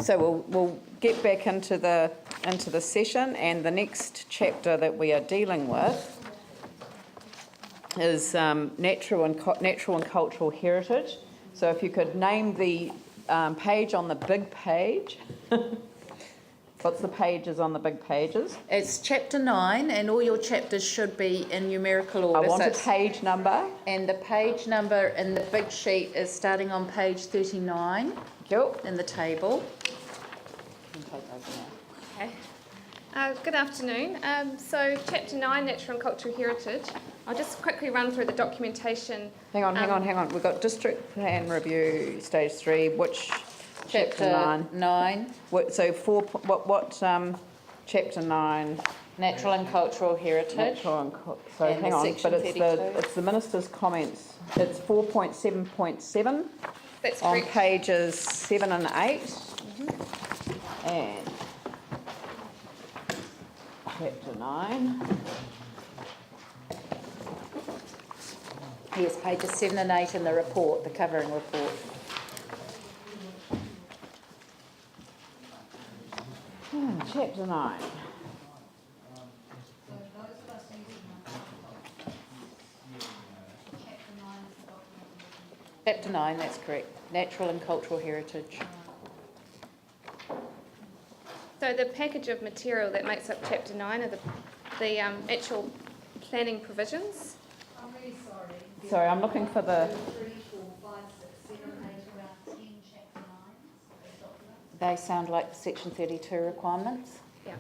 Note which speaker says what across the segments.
Speaker 1: so we'll get back into the session, and the next chapter that we are dealing with is natural and cultural heritage. So if you could name the page on the big page. What's the pages on the big pages?
Speaker 2: It's chapter 9, and all your chapters should be in numerical order.
Speaker 1: I want a page number.
Speaker 2: And the page number in the big sheet is starting on page 39 in the table.
Speaker 3: Okay. Good afternoon. So chapter 9, Natural and Cultural Heritage. I'll just quickly run through the documentation.
Speaker 1: Hang on. We've got District Plan Review, Stage 3, which...
Speaker 2: Chapter 9.
Speaker 1: So chapter 9?
Speaker 2: Natural and Cultural Heritage.
Speaker 1: So hang on, but it's the Minister's comments. It's 4.7.7
Speaker 3: That's
Speaker 1: on
Speaker 3: correct.
Speaker 1: pages 7 and 8. And chapter 9.
Speaker 2: Yes, pages 7 and 8 in the report, the covering report.
Speaker 1: Chapter 9.
Speaker 2: Chapter 9, that's correct. Natural and Cultural Heritage.
Speaker 3: So the package of material that makes up chapter 9 are the actual planning provisions.
Speaker 4: I'm really sorry.
Speaker 1: Sorry, I'm looking for the...
Speaker 4: 3, 4, 5, 6, 7, 8, around 10 chapter 9s.
Speaker 2: They sound like section 32 requirements.
Speaker 3: Yeah.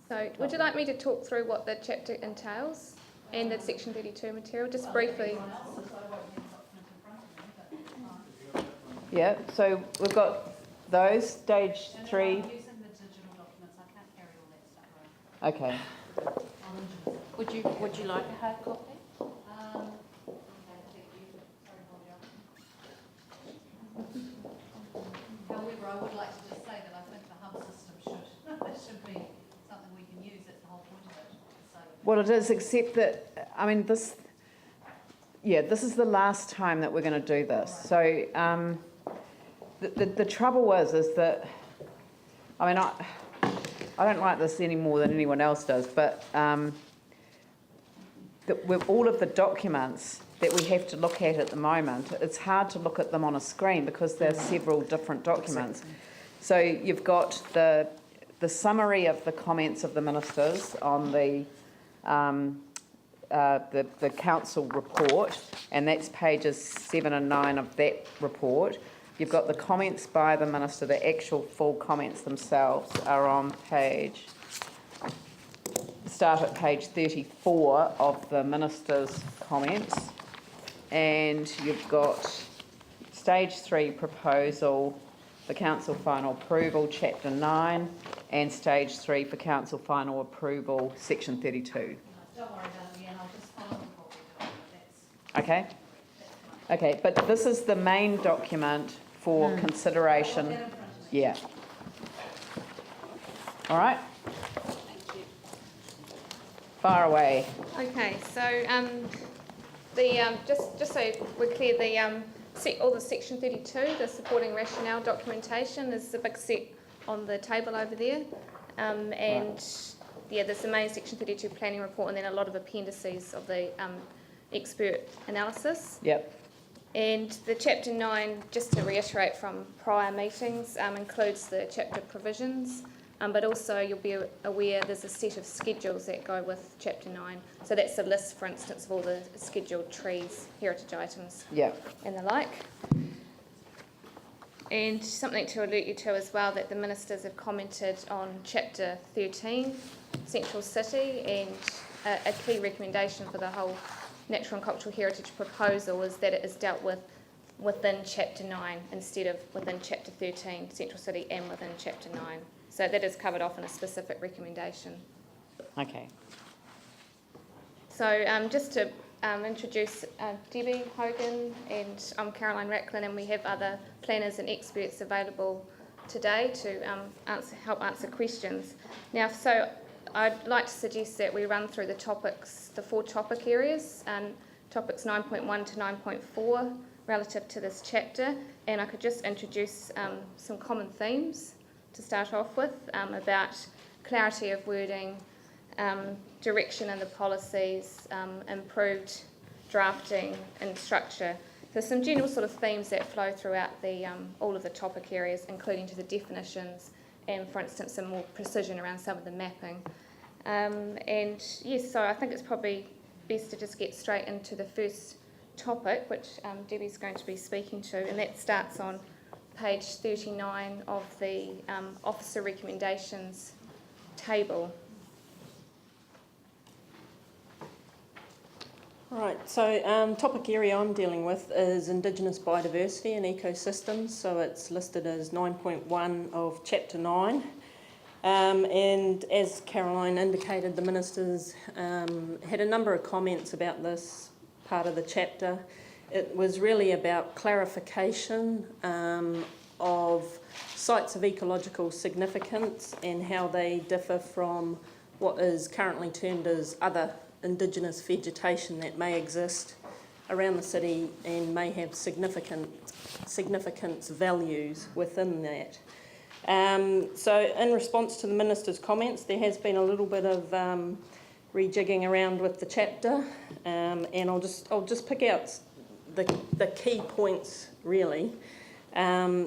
Speaker 3: So would you like me to talk through what the chapter entails and the section 32 material, just briefly?
Speaker 1: Yeah, so we've got those, stage 3.
Speaker 4: I'm using the digital documents. I can't carry all that stuff around.
Speaker 1: Okay.
Speaker 2: Would you like a hard copy?
Speaker 4: Okay, thank you. Sorry, however, I would like to just say that I think the hub system should be something we can use. That's the whole point of it. So,
Speaker 1: Well, it is, except that, I mean, this is the last time that we're going to do this. So the trouble is that, I mean, I don't like this any more than anyone else does, but with all of the documents that we have to look at the moment, it's hard to look at them on a screen because there are several different documents. So you've got the summary of the comments of the ministers on the council report, and that's pages 7 and 9 of that report. You've got the comments by the minister, the actual full comments themselves are on start at page 34 of the minister's comments, and you've got stage 3 proposal, the council final approval, chapter 9, and stage 3 for council final approval, section 32.
Speaker 4: don't worry about it again. I'll just follow what we're doing.
Speaker 1: Okay? Okay, but this is the main document for consideration. Yeah. All right? Far away.
Speaker 3: Okay, so just so we're clear, all the section 32, the supporting rationale documentation, is the big set on the table over there, there's the main section 32 planning report, and then a lot of appendices of the expert analysis.
Speaker 1: Yep.
Speaker 3: And the chapter 9, just to reiterate from prior meetings, includes the chapter provisions. But also you'll be aware there's a set of schedules that go with chapter 9. So that's a list, for instance, of all the scheduled trees, heritage items, and the like. And something to alert you to as well, that the ministers have commented on chapter 13, Central City, and a key recommendation for the whole natural and cultural heritage proposal is that it is dealt with within chapter 9 instead of within chapter 13, Central City, and within chapter 9. So that is covered off in a specific recommendation.
Speaker 1: Okay.
Speaker 3: So just to introduce Debbie Hogan, and I'm Caroline Racklin, and we have other planners and experts available today to help answer questions. Now, so I'd like to suggest that we run through the topics, the 4 topic areas, and topics 9.1 to 9.4, relative to this chapter, and I could just introduce some common themes to start off with about clarity of wording, direction in the policies, improved drafting and structure. So some general sort of themes that flow throughout the all of the topic areas, including to the definitions and, for instance, some more precision around some of the mapping. And yes, so I think it's probably best to just get straight into the first topic, which Debbie's going to be speaking to, and that starts on page 39 of the officer recommendations table.
Speaker 5: Right, so topic area I'm dealing with is Indigenous biodiversity and ecosystems, so it's listed as 9.1 of Chapter 9. And as Caroline indicated, the ministers had a number of comments about this part of the chapter. It was really about clarification of sites of ecological significance and how they differ from what is currently termed as other Indigenous vegetation that may exist around the city and may have significance values within that. So in response to the minister's comments, there has been a little bit of rejigging around with the chapter, and I'll just pick out the key points really,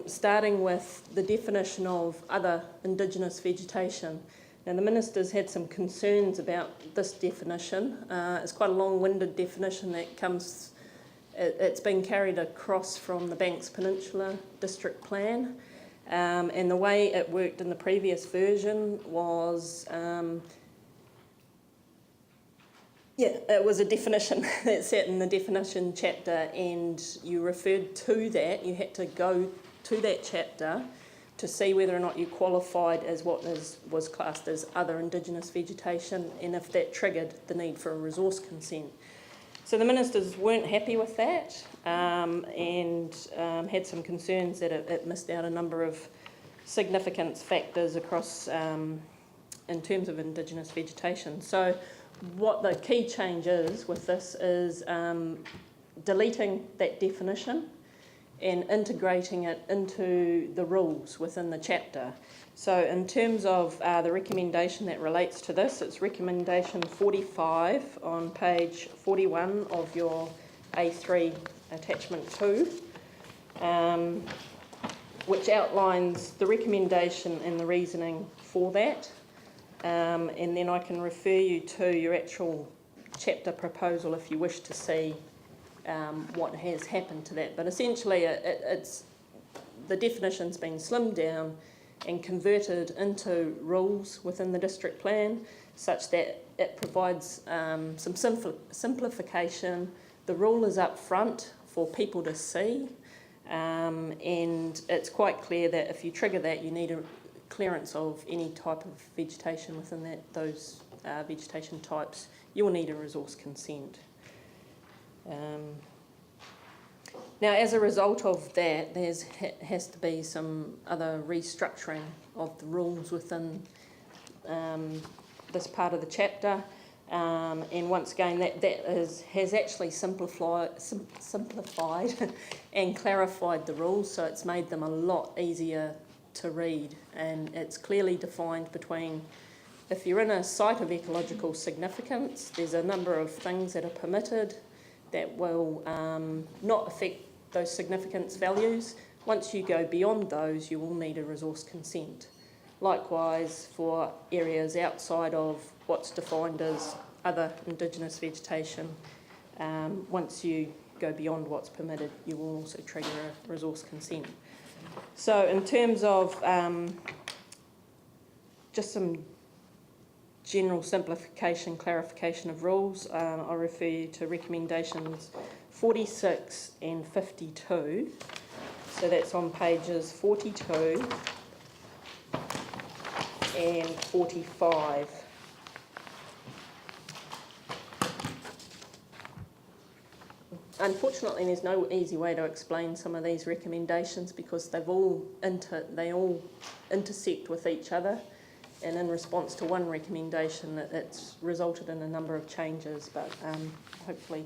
Speaker 5: starting with the definition of other Indigenous vegetation. Now, the ministers had some concerns about this definition. It's quite a long-winded definition that comes, it's been carried across from the Banks Peninsula District Plan, and the way it worked in the previous version was, it was a definition that sat in the definition chapter, and you referred to that, you had to go to that chapter to see whether or not you qualified as what was classed as other Indigenous vegetation, and if that triggered the need for a resource consent. So the ministers weren't happy with that, and had some concerns that it missed out a number of significance factors across in terms of Indigenous vegetation. So what the key change is with this is deleting that definition and integrating it into the rules within the chapter. So in terms of the recommendation that relates to this, it's recommendation 45 on page 41 of your A3 attachment 2, which outlines the recommendation and the reasoning for that. And then I can refer you to your actual chapter proposal if you wish to see what has happened to that. But essentially it's the definition's been slimmed down and converted into rules within the district plan such that it provides some simplification. The rule is up front for people to see, and it's quite clear that if you trigger that, you need a clearance of any type of vegetation within those vegetation types. You will need a resource consent. Now, as a result of that, there has to be some other restructuring of the rules within this part of the chapter. And once again, that has actually simplified and clarified the rules, so it's made them a lot easier to read, and it's clearly defined between, if you're in a site of ecological significance, there's a number of things that are permitted that will not affect those significance values. Once you go beyond those, you will need a resource consent. Likewise, for areas outside of what's defined as other Indigenous vegetation, once you go beyond what's permitted, you will also trigger a resource consent. So in terms of just some general simplification, clarification of rules, I'll refer you to recommendations 46 and 52. So that's on pages 42 and 45. Unfortunately, there's no easy way to explain some of these recommendations because they all intersect with each other, and in response to one recommendation, it's resulted in a number of changes. But hopefully,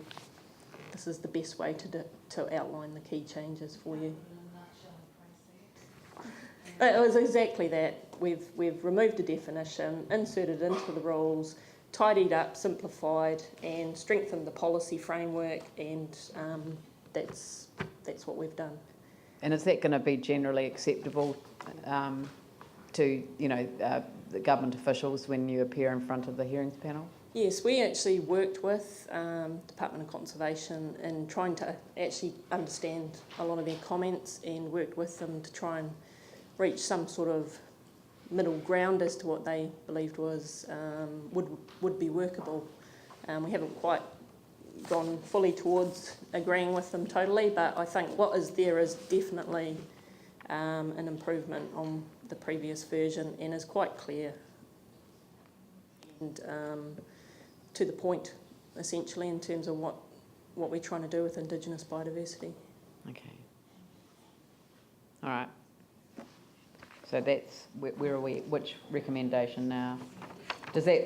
Speaker 5: this is the best way to outline the key changes for you. It was exactly that. We've removed a definition, inserted into the rules, tidied up, simplified, and strengthened the policy framework, and that's what we've done.
Speaker 1: And is that going to be generally acceptable to the government officials when you appear in front of the hearings panel?
Speaker 5: Yes, we actually worked with Department of Conservation in trying to actually understand a lot of their comments, and worked with them to try and reach some sort of middle ground as to what they believed was would be workable. We haven't quite gone fully towards agreeing with them totally, but I think what is there is definitely an improvement on the previous version, and is quite clear and to the point, essentially, in terms of what we're trying to do with Indigenous biodiversity.
Speaker 1: Okay. All right. So that's, where are we, which recommendation now?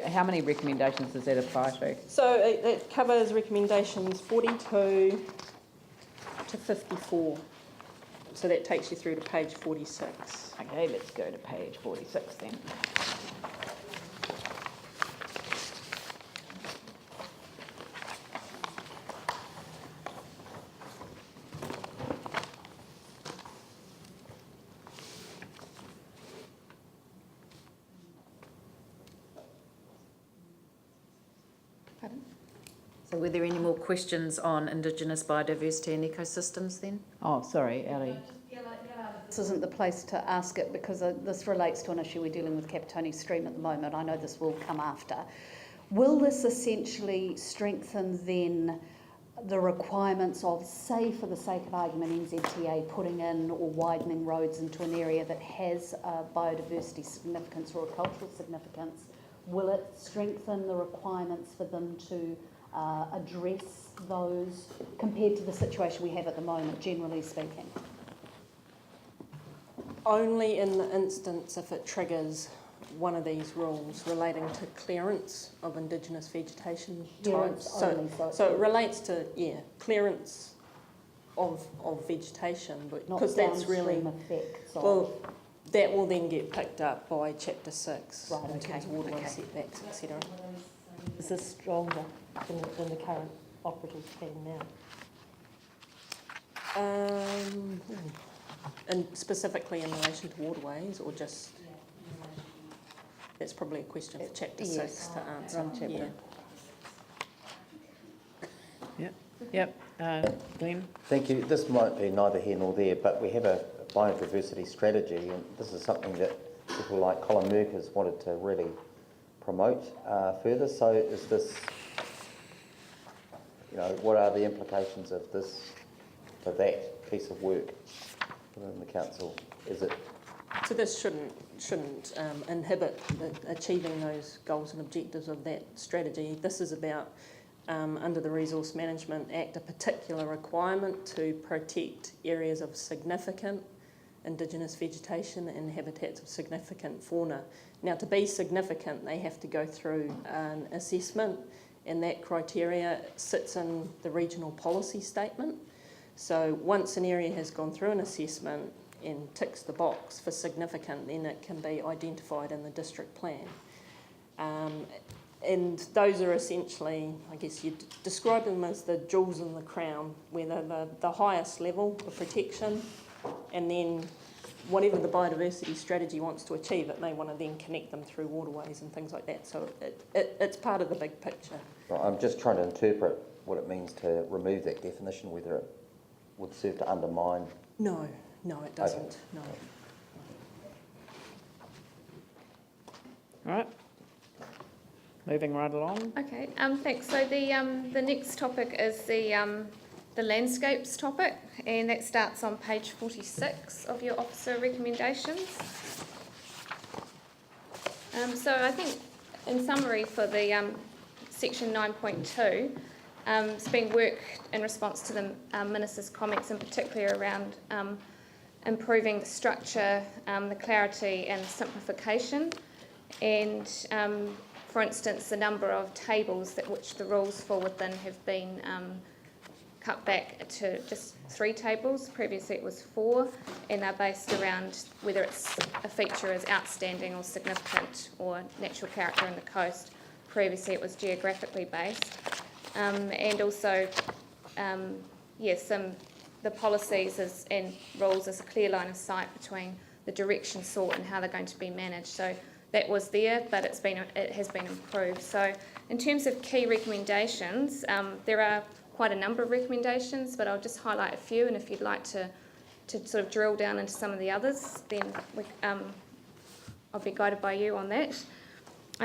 Speaker 1: How many recommendations does that apply to?
Speaker 5: So it covers recommendations 42 to 54. So that takes you through to page 46.
Speaker 1: Okay, let's go to page 46 then.
Speaker 2: So were there any more questions on Indigenous biodiversity and ecosystems then?
Speaker 1: Oh, sorry, Ali.
Speaker 4: This isn't the place to ask it because this relates to an issue we're dealing with Capitoni Stream at the moment. I know this will come after. Will this essentially strengthen then the requirements of, say for the sake of argument, NZTA putting in or widening roads into an area that has a biodiversity significance or a cultural significance? Will it strengthen the requirements for them to address those compared to the situation we have at the moment, generally speaking?
Speaker 5: Only in the instance if it triggers one of these rules relating to clearance of Indigenous vegetation types. So it relates to, clearance of vegetation, because that's really, well, that will then get picked up by Chapter 6 in terms of waterway setbacks, etc.
Speaker 6: Is this stronger than the current operative plan now?
Speaker 5: And specifically in relation to waterways, or just... That's probably a question for Chapter 6 to answer.
Speaker 1: Yep. Glenn?
Speaker 7: Thank you. This might be neither here nor there, but we have a biodiversity strategy, and this is something that people like Colin Merck has wanted to really promote further. So is this, what are the implications of this for that piece of work within the council? Is it?
Speaker 5: So this shouldn't inhibit achieving those goals and objectives of that strategy. This is about, under the Resource Management Act, a particular requirement to protect areas of significant Indigenous vegetation and habitats of significant fauna. Now, to be significant, they have to go through an assessment, and that criteria sits in the regional policy statement. So once an area has gone through an assessment and ticks the box for significant, then it can be identified in the district plan. And those are essentially, I guess you'd describe them as the jewels in the crown, where they're the highest level of protection, and then whatever the biodiversity strategy wants to achieve, it may want to then connect them through waterways and things like that. So it's part of the big picture.
Speaker 7: Well, I'm just trying to interpret what it means to remove that definition, whether it would serve to undermine...
Speaker 5: No, it doesn't. Okay. No.
Speaker 1: All right. Moving right along.
Speaker 3: Okay, thanks. So the next topic is the landscapes topic, and that starts on page 46 of your officer recommendations. So I think, in summary, for the section 9.2, it's been work in response to the Minister's comments, in particular around improving the structure, the clarity and simplification, and for instance, the number of tables that which the rules fall within have been cut back to just 3 tables. Previously it was 4, and they're based around whether it's a feature is outstanding or significant or natural character in the coast. Previously it was geographically based. And also, the policies and rules is a clear line of sight between the direction sought and how they're going to be managed. So that was there, but it has been improved. So in terms of key recommendations, there are quite a number of recommendations, but I'll just highlight a few, and if you'd like to sort of drill down into some of the others, then I'll be guided by you on that.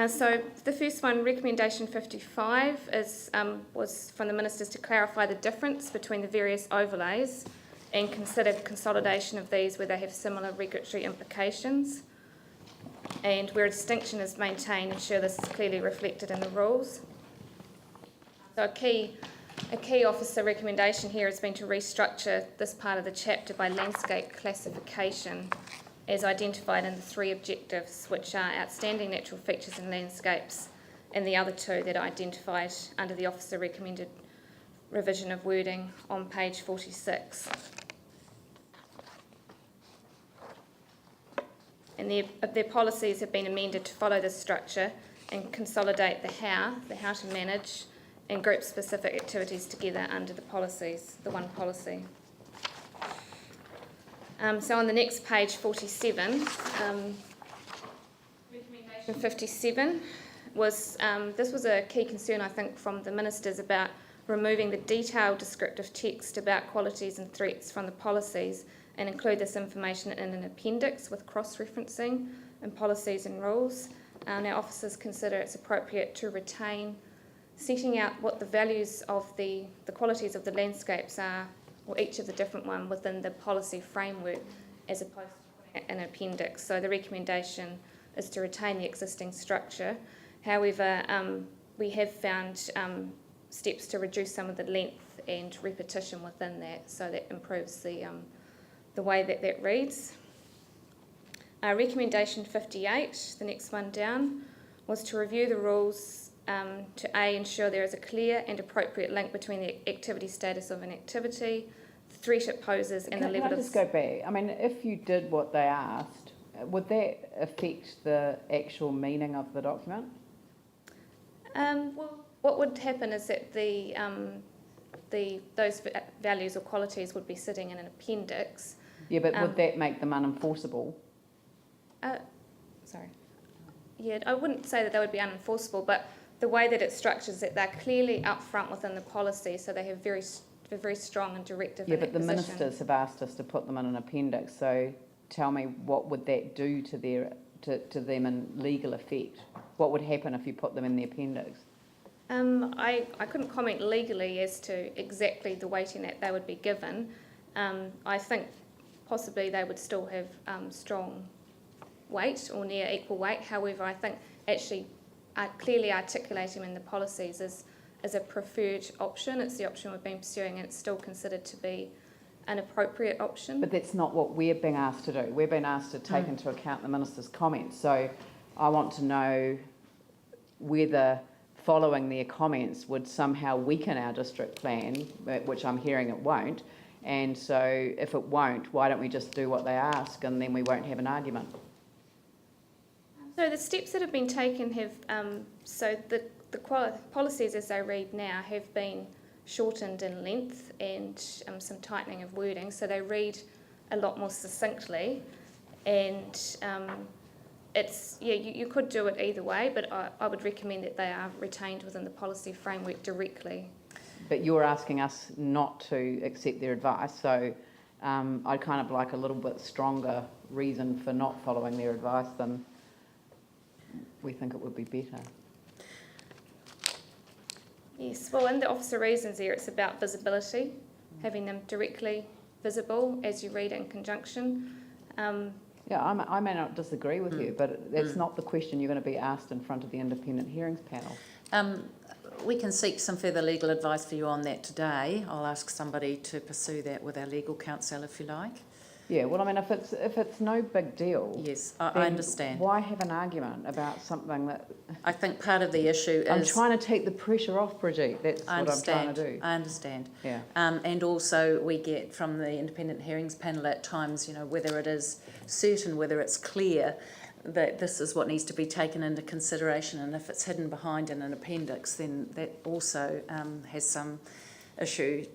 Speaker 3: So the first one, recommendation 55, was from the ministers to clarify the difference between the various overlays and consider consolidation of these where they have similar regulatory implications, and where a distinction is maintained, ensure this is clearly reflected in the rules. So a key officer recommendation here has been to restructure this part of the chapter by landscape classification as identified in the 3 objectives, which are outstanding natural features and landscapes, and the other 2 that are identified under the officer recommended revision of wording on page 46. And their policies have been amended to follow this structure and consolidate the how to manage, and group specific activities together under the policies, the one policy. So on the next page, 47, recommendation 57 was, this was a key concern I think from the ministers about removing the detailed descriptive text about qualities and threats from the policies and include this information in an appendix with cross-referencing in policies and rules. Now officers consider it's appropriate to retain setting out what the values of the qualities of the landscapes are, or each of the different one within the policy framework, as opposed to putting it in an appendix. So the recommendation is to retain the existing structure. However, we have found steps to reduce some of the length and repetition within that, so that improves the way that reads. Recommendation 58, the next one down, was to review the rules to ensure there is a clear and appropriate link between the activity status of an activity, the threat it poses, and the level of...
Speaker 1: Can I just go back? I mean, if you did what they asked, would that affect the actual meaning of the document?
Speaker 3: Well, what would happen is that those values or qualities would be sitting in an appendix.
Speaker 1: Yeah, but would that make them unenforceable?
Speaker 3: Sorry. Yeah, I wouldn't say that they would be unenforceable, but the way that it's structured is that they're clearly upfront within the policy, so they have very strong and directive.
Speaker 1: Yeah, but the ministers have asked us to put them in an appendix. So tell me, what would that do to them in legal effect? What would happen if you put them in the appendix?
Speaker 3: I couldn't comment legally as to exactly the weighting that they would be given. I think possibly they would still have strong weight or near equal weight. However, I think actually clearly articulating them in the policies is a preferred option. It's the option we've been pursuing, and it's still considered to be an appropriate option.
Speaker 1: But that's not what we're being asked to do. We're being asked to take into account the minister's comments. So I want to know whether following their comments would somehow weaken our district plan, which I'm hearing it won't. And so if it won't, why don't we just do what they ask, and then we won't have an argument?
Speaker 3: So the steps that have been taken have, so the policies as they read now have been shortened in length and some tightening of wording, so they read a lot more succinctly, and you could do it either way, but I would recommend that they are retained within the policy framework directly.
Speaker 1: But you're asking us not to accept their advice, so I'd kind of like a little bit stronger reason for not following their advice than we think it would be better.
Speaker 3: Yes, well, in the officer reasons there, it's about visibility, having them directly visible as you read it in conjunction.
Speaker 1: Yeah, I may not disagree with you, but that's not the question you're going to be asked in front of the independent hearings panel.
Speaker 2: We can seek some further legal advice for you on that today. I'll ask somebody to pursue that with our legal counsel if you like.
Speaker 1: Yeah, well, I mean, if it's no big deal.
Speaker 2: Yes, I
Speaker 1: then
Speaker 2: understand.
Speaker 1: Why have an argument about something that?
Speaker 2: I think part of the issue
Speaker 1: I'm
Speaker 2: is...
Speaker 1: trying to take the pressure off, Brigitte. That's
Speaker 2: I
Speaker 1: what I'm trying
Speaker 2: understand.
Speaker 1: to do.
Speaker 2: I understand.
Speaker 1: Yeah.
Speaker 2: And also we get from the independent hearings panel at times, you know, whether it is certain, whether it's clear that this is what needs to be taken into consideration, and if it's hidden behind in an appendix, then that also has some issue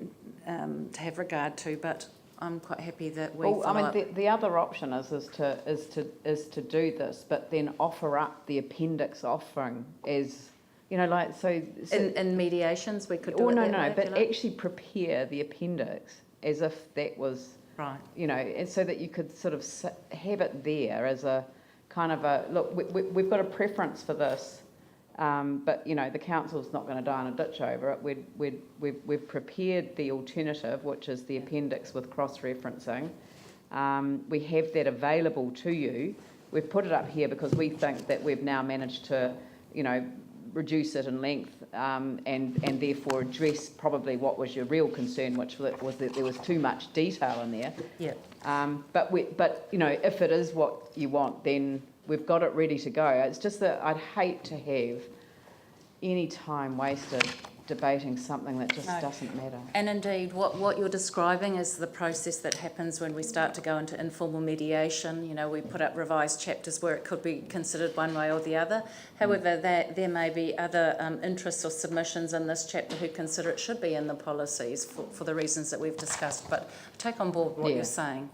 Speaker 2: to have regard to. But I'm quite happy that we.
Speaker 1: Well, I mean, the other option is to do this, but then offer up the appendix offering as, you know, like so.
Speaker 2: In mediations, we could do
Speaker 1: Oh
Speaker 2: it
Speaker 1: no,
Speaker 2: that
Speaker 1: no,
Speaker 2: way, if
Speaker 1: but
Speaker 2: you like.
Speaker 1: actually prepare the appendix as if that was
Speaker 2: Right.
Speaker 1: You know, and so that you could sort of have it there as a kind of a look. We've got a preference for this, but you know, the council's not going to die in a ditch over it. We've prepared the alternative, which is the appendix with cross-referencing. We have that available to you. We've put it up here because we think that we've now managed to, you know, reduce it in length and therefore address probably what was your real concern, which was that there was too much detail in there.
Speaker 2: Yeah.
Speaker 1: But you know, if it is what you want, then we've got it ready to go. It's just that I'd hate to have any time wasted debating something that just doesn't matter.
Speaker 2: And indeed, what you're describing is the process that happens when we start to go into informal mediation. You know, we put up revised chapters where it could be considered one way or the other. However, there may be other interests or submissions in this chapter who consider it should be in the policies for the reasons that we've discussed. But take on board what you're saying.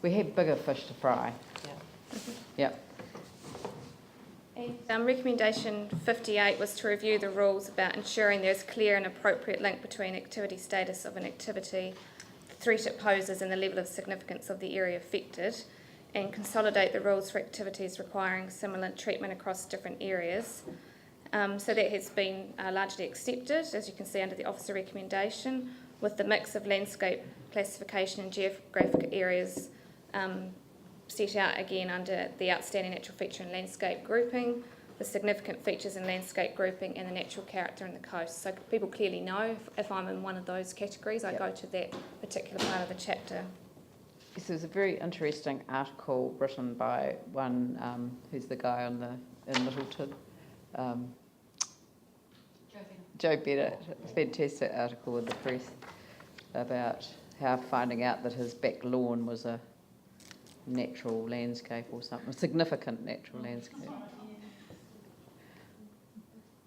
Speaker 1: We have bigger fish to fry. Yep.
Speaker 3: Recommendation 58 was to review the rules about ensuring there is clear and appropriate link between activity status of an activity, the threat it poses and the level of significance of the area affected, and consolidate the rules for activities requiring similar treatment across different areas. So that has been largely accepted, as you can see under the officer recommendation, with the mix of landscape classification and geographic areas set out again under the outstanding natural feature and landscape grouping, the significant features and landscape grouping, and the natural character in the coast. So people clearly know if I'm in one of those categories, I go to that particular part of the chapter.
Speaker 1: This is a very interesting article written by one who's the guy in Littleton, Joe Bennett. Fantastic article in the press about how finding out that his back lawn was a natural landscape or something, a significant natural landscape.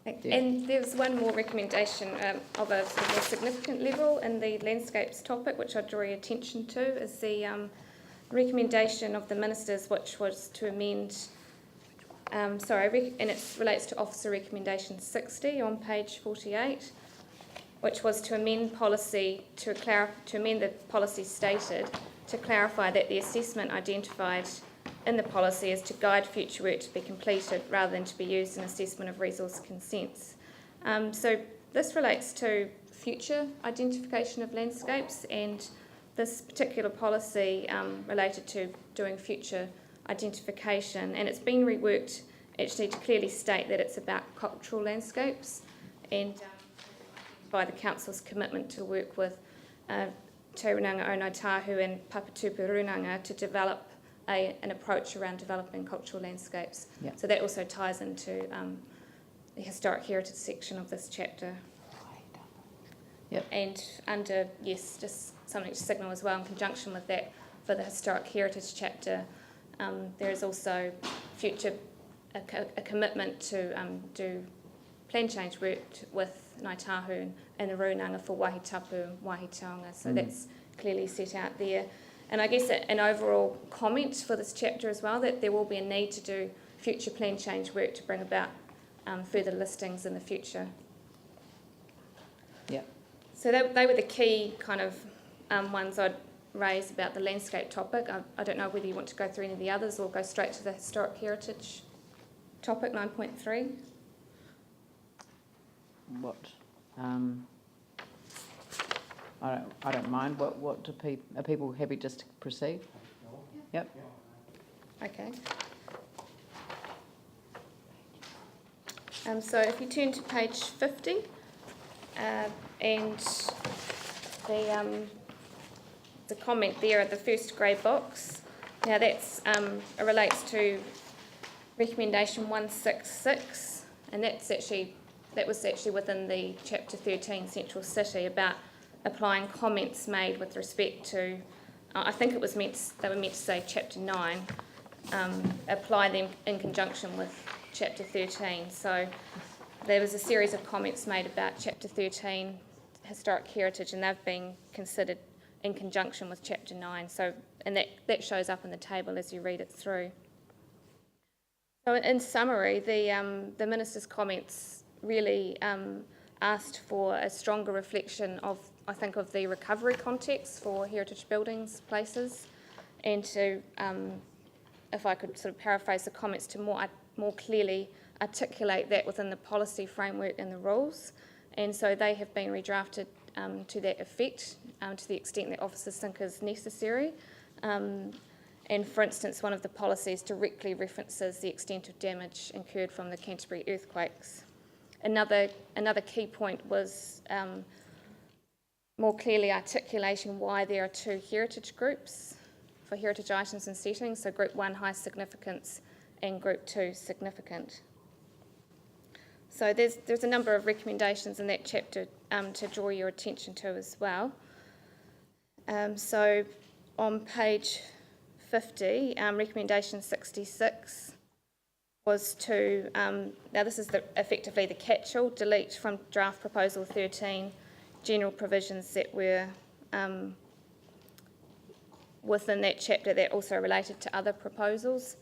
Speaker 1: Yeah.
Speaker 3: And there's one more recommendation of a sort of more significant level in the landscapes topic, which I'd draw your attention to, is the recommendation of the ministers, which was to amend, and it relates to Officer Recommendation 60 on page 48, which was to amend policy to amend the policy stated to clarify that the assessment identified in the policy is to guide future work to be completed rather than to be used in assessment of resource consents. So this relates to future identification of landscapes, and this particular policy related to doing future identification, and it's been reworked actually to clearly state that it's about cultural landscapes and by the council's commitment to work with Te Runanga o Ngāi Tahu and Papatupu Runanga to develop an approach around developing cultural landscapes.
Speaker 1: Yep.
Speaker 3: So that also ties into the historic heritage section of this chapter.
Speaker 1: Yep.
Speaker 3: And under, just something to signal as well in conjunction with that, for the historic heritage chapter, there is also a commitment to do plan change work with Ngāi Tahu and the Runanga for Wāhi Tapu and Wāhi Taonga. So that's clearly set out there. And I guess an overall comment for this chapter as well, that there will be a need to do future plan change work to bring about further listings in the future.
Speaker 1: Yeah.
Speaker 3: So they were the key kind of ones I'd raise about the landscape topic. I don't know whether you want to go through any of the others or go straight to the historic heritage topic, 9.3.
Speaker 1: What? I don't mind. What do are people happy just to proceed? Yep.
Speaker 3: Okay. So if you turn to page 50, and the the comment there at the first grey box. Now that's it relates to recommendation 166, and that was actually within the chapter 13 Central City about applying comments made with respect to, I think it was they were meant to say chapter 9, apply them in conjunction with chapter 13. So there was a series of comments made about chapter 13 historic heritage, and they've been considered in conjunction with chapter 9. So, and that shows up in the table as you read it through. So in summary, the minister's comments really asked for a stronger reflection of, I think, of the recovery context for heritage buildings, places, and to, if I could sort of paraphrase the comments, to more clearly articulate that within the policy framework and the rules. And so they have been redrafted to that effect, to the extent that officers think is necessary. And for instance, one of the policies directly references the extent of damage incurred from the Canterbury earthquakes. Another key point was more clearly articulating why there are two heritage groups for heritage items and settings, so Group 1 high significance and Group 2 significant. So there's a number of recommendations in that chapter to draw your attention to as well. So on page 50, recommendation 66 was to, now this is effectively the catch-all, delete from draft proposal 13 general provisions that were within that chapter that also related to other proposals.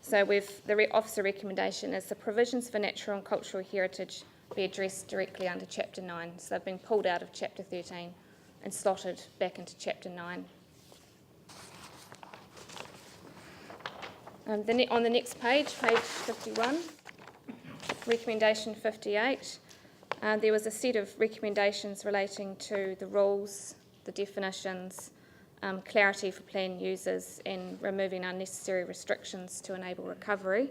Speaker 3: So the officer recommendation is the provisions for natural and cultural heritage be addressed directly under chapter 9. So they've been pulled out of chapter 13 and slotted back into chapter 9. On the next page, page 51, recommendation 58, there was a set of recommendations relating to the rules, the definitions, clarity for plan users, and removing unnecessary restrictions to enable recovery.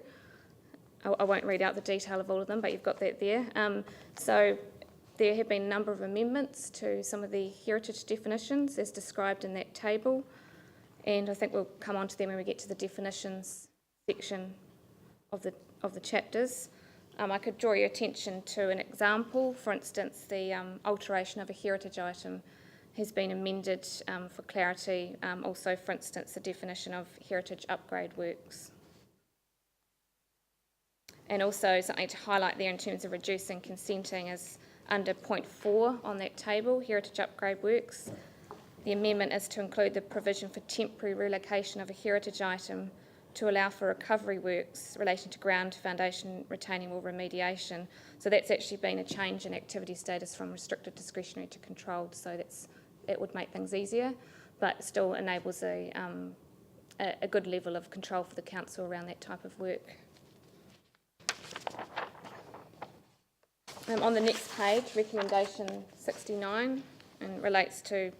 Speaker 3: I won't read out the detail of all of them, but you've got that there. So there have been a number of amendments to some of the heritage definitions as described in that table, and I think we'll come on to them when we get to the definitions section of the chapters. I could draw your attention to an example. For instance, the alteration of a heritage item has been amended for clarity. Also, for instance, the definition of heritage upgrade works. And also something to highlight there in terms of reducing consenting is under point 4 on that table, heritage upgrade works. The amendment is to include the provision for temporary relocation of a heritage item to allow for recovery works relating to ground, foundation, retaining wall remediation. So that's actually been a change in activity status from restricted discretionary to controlled, so it would make things easier, but still enables a good level of control for the council around that type of work. On the next page, recommendation 69, and relates to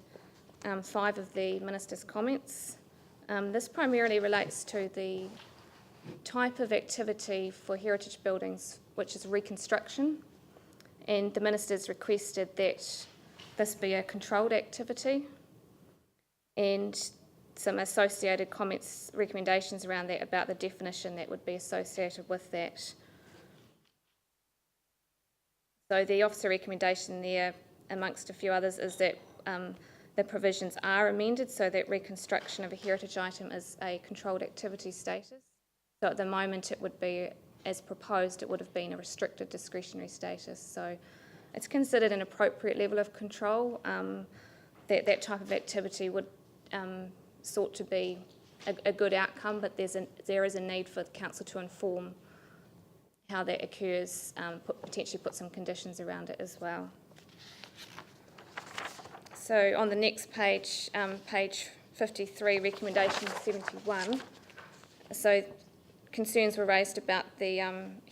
Speaker 3: 5 of the minister's comments. This primarily relates to the type of activity for heritage buildings, which is reconstruction, and the minister's requested that this be a controlled activity, and some associated comments, recommendations around that about the definition that would be associated with that. So the officer recommendation there, amongst a few others, is that the provisions are amended so that reconstruction of a heritage item is a controlled activity status. So at the moment it would be, as proposed, it would have been a restricted discretionary status. So it's considered an appropriate level of control. That type of activity would sought to be a good outcome, but there is a need for the council to inform how that occurs, potentially put some conditions around it as well. So on the next page, page 53, recommendation 71, so concerns were raised about the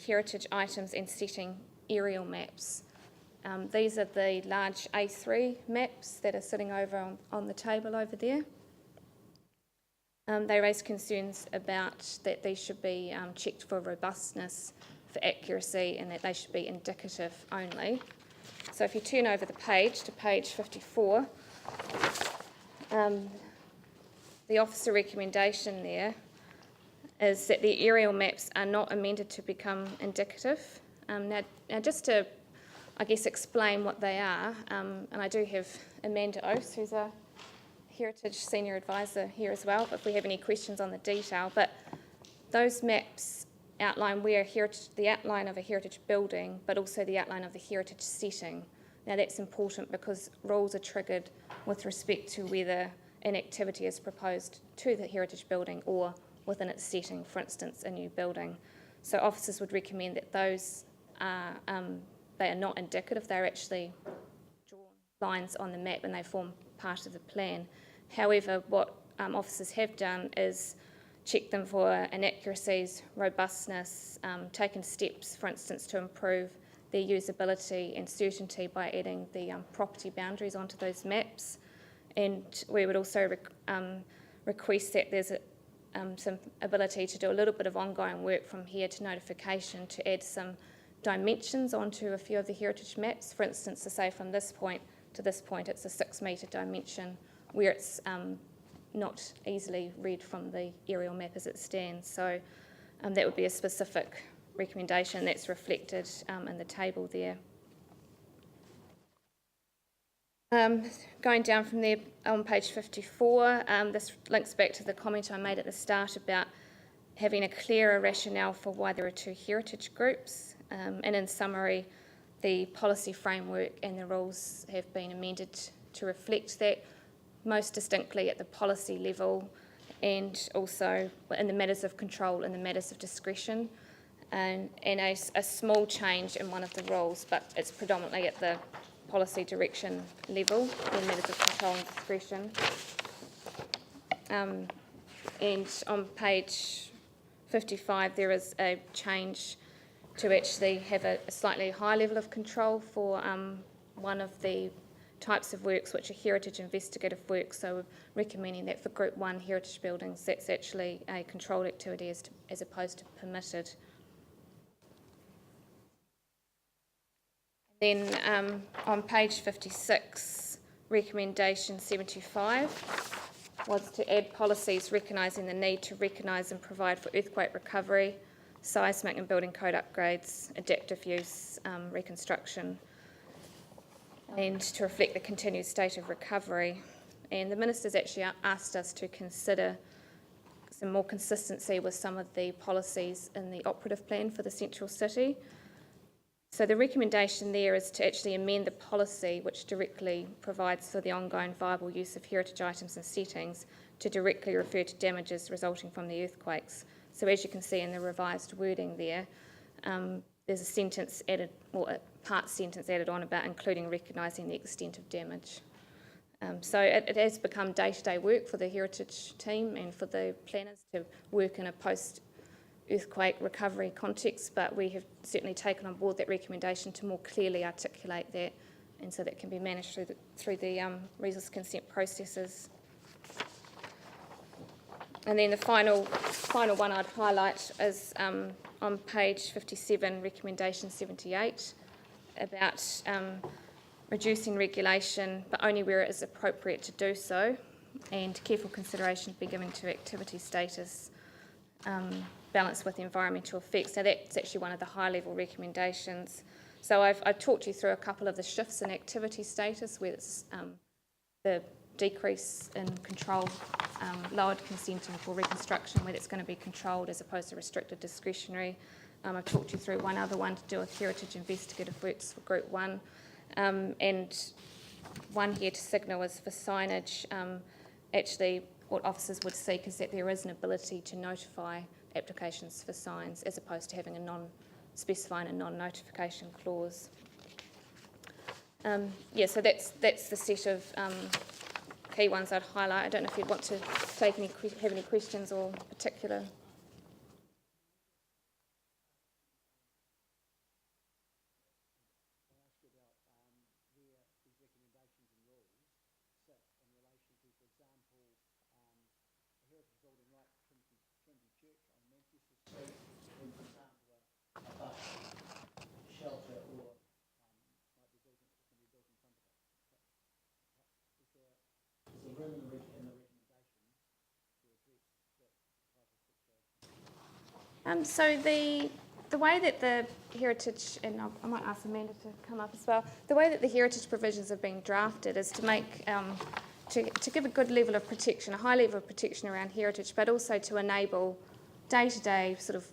Speaker 3: heritage items and setting aerial maps. These are the large A3 maps that are sitting over on the table over there. They raised concerns about that these should be checked for robustness, for accuracy, and that they should be indicative only. So if you turn over the page to page 54, the officer recommendation there is that the aerial maps are not amended to become indicative. Now, just to, I guess, explain what they are, and I do have Amanda Oates, who's a Heritage Senior Advisor here as well, if we have any questions on the detail, but those maps outline the outline of a heritage building, but also the outline of the heritage setting. Now that's important because rules are triggered with respect to whether an activity is proposed to the heritage building or within its setting, for instance, a new building. So officers would recommend that those are, they are not indicative, they're actually drawn lines on the map and they form part of the plan. However, what officers have done is check them for inaccuracies, robustness, taken steps, for instance, to improve their usability and certainty by adding the property boundaries onto those maps. And we would also request that there's some ability to do a little bit of ongoing work from here to notification to add some dimensions onto a few of the heritage maps. For instance, to say from this point to this point, it's a 6 metre dimension where it's not easily read from the aerial map as it stands. So that would be a specific recommendation that's reflected in the table there. Going down from there on page 54, this links back to the comment I made at the start about having a clearer rationale for why there are two heritage groups. And in summary, the policy framework and the rules have been amended to reflect that, most distinctly at the policy level and also in the matters of control and the matters of discretion, and a small change in one of the rules, but it's predominantly at the policy direction level in matters of control and discretion. And on page 55 there is a change to actually have a slightly higher level of control for one of the types of works which are heritage investigative works, so we're recommending that for Group 1 heritage buildings that's actually a controlled activity as opposed to permitted. Then on page 56, recommendation 75 was to add policies recognising the need to recognise and provide for earthquake recovery, seismic and building code upgrades, adaptive use, reconstruction, and to reflect the continued state of recovery. And the Minister's actually asked us to consider some more consistency with some of the policies in the operative plan for the central city. So the recommendation there is to actually amend the policy which directly provides for the ongoing viable use of heritage items and settings to directly refer to damages resulting from the earthquakes. So as you can see in the revised wording there, there's a sentence added, or a part sentence added on about including recognising the extent of damage. So it has become day-to-day work for the heritage team and for the planners to work in a post-earthquake recovery context, but we have certainly taken on board that recommendation to more clearly articulate that, and so that can be managed through the resource consent processes. And then the final one I'd highlight is on page 57, recommendation 78, about reducing regulation, but only where it is appropriate to do so, and careful consideration to be given to activity status, balanced with environmental effects. Now that's actually one of the high-level recommendations. So I've talked you through a couple of the shifts in activity status, where it's the decrease in control, lowered consenting for reconstruction, where it's going to be controlled as opposed to restricted discretionary. I've talked you through one other one to do with heritage investigative works for Group 1, and one here to signal is for signage. Actually, what officers would seek is that there is an ability to notify applications for signs as opposed to having specifying a non-notification clause. So that's the set of key ones I'd highlight. I don't know if you'd want to have any questions or particular. So the way that the heritage, and I might ask Amanda to come up as well, the way that the heritage provisions have been drafted is to make, to give a good level of protection, a high level of protection around heritage, but also to enable day-to-day sort of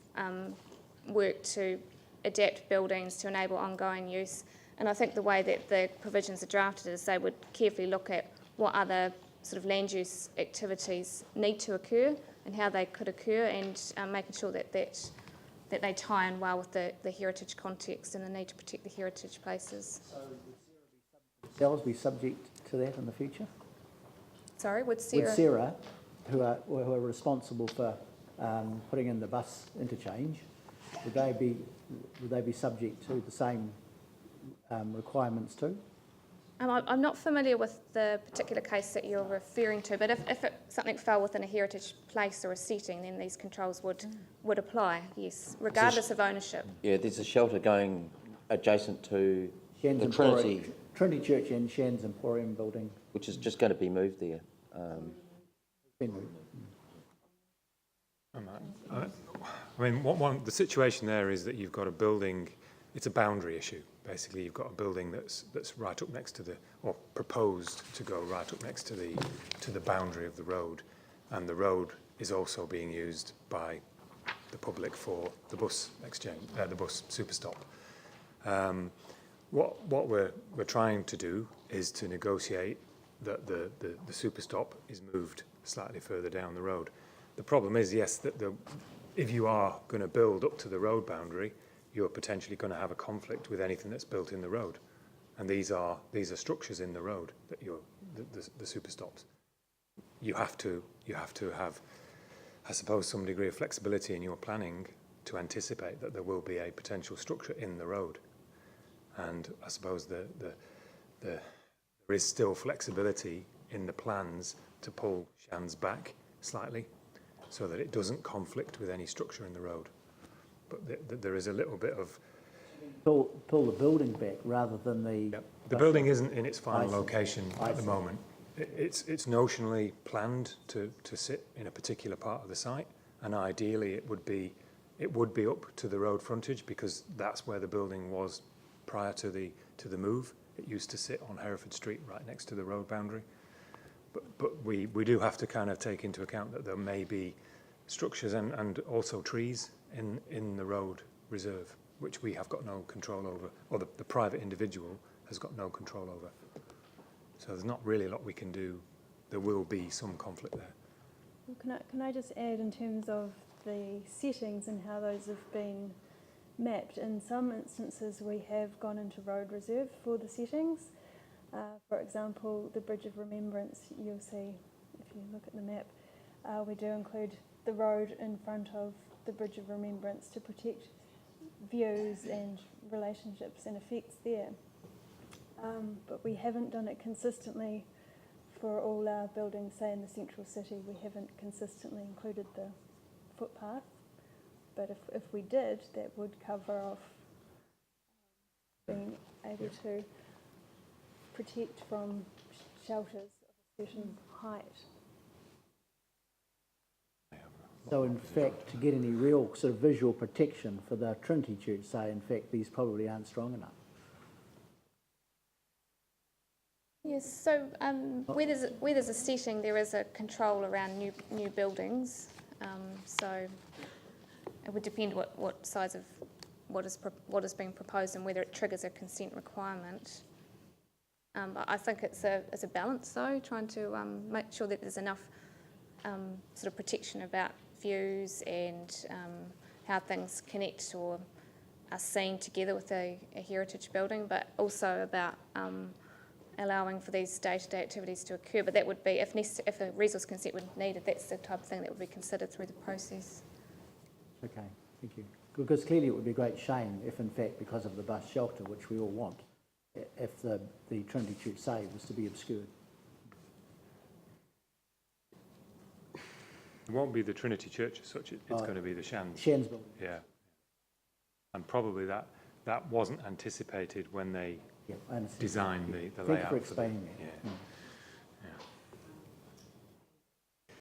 Speaker 3: work to adapt buildings to enable ongoing use. And I think the way that the provisions are drafted is they would carefully look at what other sort of land use activities need to occur and how they could occur, and making sure that they tie in well with the heritage context and the need to protect the heritage places.
Speaker 8: So would Sarah be subject to that in the future?
Speaker 3: Sorry, would Sarah?
Speaker 8: Would Sarah, who are responsible for putting in the bus interchange, would they be subject to the same requirements too?
Speaker 3: I'm not familiar with the particular case that you're referring to, but if something fell within a heritage place or a setting, then these controls would apply, yes, regardless of ownership.
Speaker 7: Yeah, there's a shelter going adjacent to
Speaker 8: Shan's
Speaker 7: the Trinity,
Speaker 8: Trinity Church and Shan's Emporium building.
Speaker 7: which is just going to be moved there.
Speaker 8: Been moved.
Speaker 9: I mean, the situation there is that you've got a building. It's a boundary issue. Basically, you've got a building that's right up next to or proposed to go right up next to the boundary of the road, and the road is also being used by the public for the bus exchange, the bus super stop. What we're trying to do is to negotiate that the super stop is moved slightly further down the road. The problem is, yes, that if you are going to build up to the road boundary, you're potentially going to have a conflict with anything that's built in the road, and these are structures in the road that the super stops. You have to have, I suppose, some degree of flexibility in your planning to anticipate that there will be a potential structure in the road, and I suppose there is still flexibility in the plans to pull Shan's back slightly so that it doesn't conflict with any structure in the road. But there is a little bit of...
Speaker 8: Pull the building back rather than the...
Speaker 9: Yep. The building isn't in its final location at the moment. It's notionally planned to sit in a particular part of the site, and ideally it would be up to the road frontage, because that's where the building was prior to the move. It used to sit on Hereford Street right next to the road boundary. But we do have to kind of take into account that there may be structures and also trees in the road reserve, which we have got no control over, or the private individual has got no control over. So there's not really a lot we can do. There will be some conflict there.
Speaker 10: Well, can I just add, in terms of the settings and how those have been mapped, in some instances we have gone into road reserve for the settings. For example, the Bridge of Remembrance, you'll see if you look at the map, we do include the road in front of the Bridge of Remembrance to protect views and relationships and effects there. But we haven't done it consistently for all our buildings, say in the central city. We haven't consistently included the footpath, but if we did, that would cover off being able to protect from shelters of a certain height.
Speaker 8: So in fact, to get any real sort of visual protection for the Trinity Church, say, in fact, these probably aren't strong enough.
Speaker 3: Yes, so where there's a setting, there is a control around new buildings. So it would depend what size of what is being proposed and whether it triggers a consent requirement. But I think it's a balance, though, trying to make sure that there's enough sort of protection about views and how things connect or are seen together with a heritage building, but also about allowing for these day-to-day activities to occur. But that would be, if a resource consent was needed, that's the type of thing that would be considered through the process.
Speaker 8: Okay, thank you. Because clearly it would be a great shame if, in fact, because of the bus shelter, which we all want, if the Trinity Church save was to be obscured.
Speaker 9: It won't be the Trinity Church as such, it's going to be the Shan's.
Speaker 8: Shan's building.
Speaker 9: Yeah. And probably that wasn't anticipated when they designed the layout.
Speaker 8: Thank you for explaining that.
Speaker 9: Yeah.